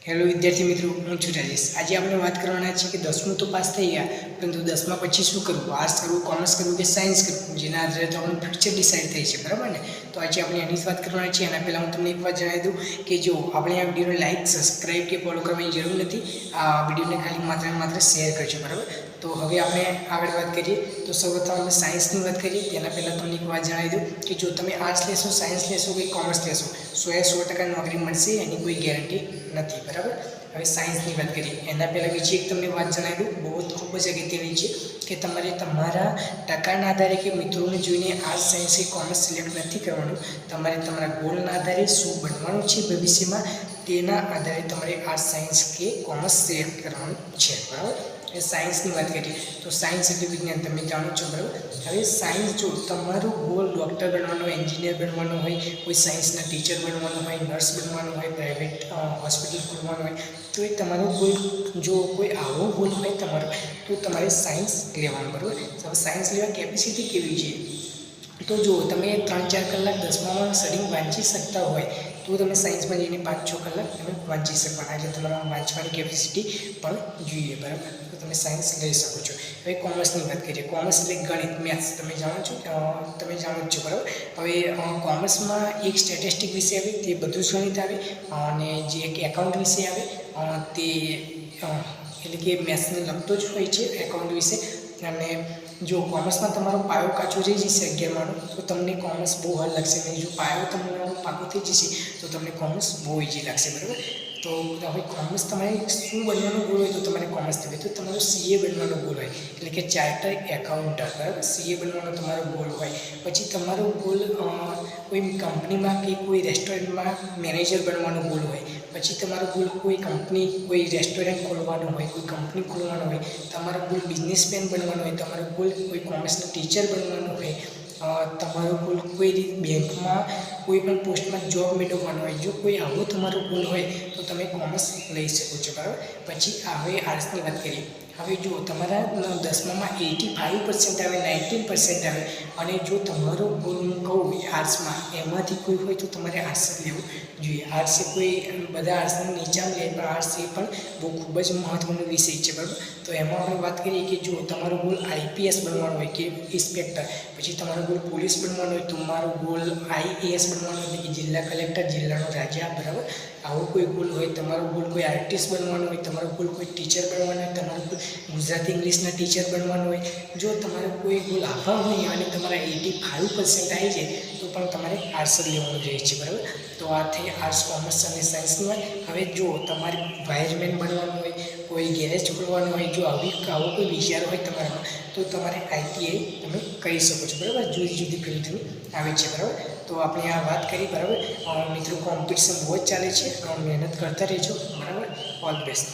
Hello વિદ્યાર્થી મિત્રો, હું છું રાજેશ। આજે આપણે વાત કરવાના છે કે 10મું તો પાસ થઈ ગયા, પરંતુ 10મા પછી શું કરવું, આર્ટ્સ કરવું, કોમર્સ કરવું કે સાયન્સ કરવું, જેના આધારે તો આપણું ફ્યુચર ડિસાઇડ થાય છે, બરાબર ને। તો આજે આપણે એની જ વાત કરવાના છે। એના પહેલાં હું તમને એક વાત જણાવી દઉં કે જો આપણે આ વિડીયોને લાઇક, સબસ્ક્રાઇબ કે ફોલો કરવાની જરૂર નથી। આ વિડીયોને ખાલી માત્ર શેર કરજો, બરાબર। તો હવે આપણે આગળ વાત કરીએ તો સૌપ્રથમ આપણે સાયન્સની વાત કરીએ। તેના પહેલાં તમને એક વાત જણાવી દઉં કે જો તમે આર્ટ્સ લેશો, સાયન્સ લેશો કે કોમર્સ લેશો, 100% નોકરી મળશે એની કોઈ ગેરંટી નથી, બરાબર। હવે સાયન્સની વાત કરીએ એના પહેલાં બીજી એક તમને વાત જણાવી દઉં, બહુ ખૂબ જ અગત્યની છે કે તમારે તમારા ટકાના આધારે કે મિત્રોને જોઈને આર્ટ્સ, સાયન્સ કે કોમર્સ સિલેક્ટ નથી કરવાનું। તમારે તમારા ગોલના આધારે શું બનવાનું છે ભવિષ્યમાં, તેના આધારે તમારે આર્ટ્સ, સાયન્સ કે કોમર્સ સિલેક્ટ કરવાનું છે, બરાબર। એ સાયન્સની વાત કરીએ તો સાયન્સ એટલે વિજ્ઞાન, તમે જાણો છો, બરાબર। હવે સાયન્સ જો તમારું ગોલ ડૉક્ટર બનવાનો, એન્જિનિયર બનવાનો હોય, કોઈ સાયન્સના ટીચર બનવાનું હોય, નર્સ બનવાનું હોય, પ્રાઇવેટ હોસ્પિટલ ખોલવાનું હોય, તો એ તમારો ગોલ, જો કોઈ આવો ગોલ હોય તમારો, તો તમારે સાયન્સ લેવાનું, બરાબર। હવે સાયન્સ લેવા કેપેસિટી કેવી છે, તો જો તમે 3-4 કલાક 10મામાં સ્ટડી વાંચી શકતા હોય તો તમે સાયન્સમાં જઈને 5-6 કલાક તમે વાંચી શકવાના, એટલે તમારા વાંચવાની કેપેસિટી પણ જોઈએ, બરાબર। તો તમે સાયન્સ લઈ શકો છો। હવે કોમર્સની વાત કરીએ, કોમર્સ એટલે ગણિત, મેથ્સ, તમે જાણો છો, બરાબર। હવે કોમર્સમાં એક સ્ટેટિસ્ટિક વિષય આવે, તે બધું જ ગણિત આવે, અને જે એક એકાઉન્ટ વિષય આવે તે એટલે કે મેથ્સને લગતો જ હોય છે એકાઉન્ટ વિશે। અને જો કોમર્સમાં તમારો પાયો કાચો રહી જશે 11માનો, તો તમને કોમર્સ બહુ હાર્ડ લાગશે, અને જો પાયો તમારો પાકો થઈ જશે તો તમને કોમર્સ બહુ ઇઝી લાગશે, બરાબર। તો હવે કોમર્સ તમારે શું બનવાનો ગોલ હોય તો તમારે કોમર્સ લેવું, તો તમારો CA બનવાનો ગોલ હોય, એટલે કે ચાર્ટર્ડ એકાઉન્ટન્ટ, બરાબર। CA બનવાનો તમારો ગોલ હોય, પછી તમારો ગોલ કોઈ કંપનીમાં કે કોઈ રેસ્ટોરન્ટમાં મેનેજર બનવાનો ગોલ હોય, પછી તમારો ગોલ કોઈ કંપની, કોઈ રેસ્ટોરન્ટ ખોલવાનો હોય, કોઈ કંપની ખોલવાનો હોય, તમારો ગોલ બિઝનેસમેન બનવાનો હોય, તમારો ગોલ કોઈ કોમર્સના ટીચર બનવાનો હોય, તમારો ગોલ કોઈ બેંકમાં કોઈ પણ પોસ્ટમાં જોબ મેળવવાનો હોય, જો કોઈ આવો તમારો ગોલ હોય તો તમે કોમર્સ લઈ શકો છો, બરાબર। પછી હવે આર્ટ્સની વાત કરીએ। હવે જો તમારા 10મામાં 85% આવે, 19% આવે, અને જો તમારો ગોલ હું કહું આર્ટ્સમાં એમાંથી કોઈ હોય તો તમારે આર્ટ્સ લેવું જોઈએ। આર્ટ્સ એ કોઈ બધા આર્ટ્સના નીચા લે, પણ આર્ટ્સ એ પણ બહુ ખૂબ જ મહત્ત્વનો વિષય છે, બરાબર। તો એમાં આપણે વાત કરીએ કે જો તમારો ગોલ IPS બનવાનો હોય કે ઇન્સ્પેક્ટર, પછી તમારો ગોલ પોલીસ બનવાનો હોય, તમારો ગોલ IAS બનવાનો હોય કે જિલ્લા કલેક્ટર, જિલ્લાનો રાજા, બરાબર। આવો કોઈ ગોલ હોય, તમારો ગોલ કોઈ આર્ટિસ્ટ બનવાનો હોય, તમારો ગોલ કોઈ ટીચર બનવાનો હોય, તમારો ગોલ ગુજરાતી ઇંગ્લિશના ટીચર બનવાનો હોય, જો તમારો કોઈ ગોલ આવા હોય અને તમારા 85% આવી જાય તો પણ તમારે આર્ટ્સ લેવાનું રહે છે, બરાબર। તો આ થઈ આર્ટ્સ, કોમર્સ અને સાયન્સની વાત। હવે જો તમારે વાયરમેન બનવાનું હોય, કોઈ ગેરેજ ખોલવાનું હોય, જો આવો કોઈ વિચાર હોય તમારામાં, તો તમારે ITI તમે કરી શકો છો, બરાબર। જુદી જુદી ફિલ્ડની આવે છે, બરાબર। તો આપણે આ વાત કરી, બરાબર। મિત્રો કોમ્પિટિશન બહુ જ ચાલે છે, મહેનત કરતા રહેજો, બરાબર। All the best.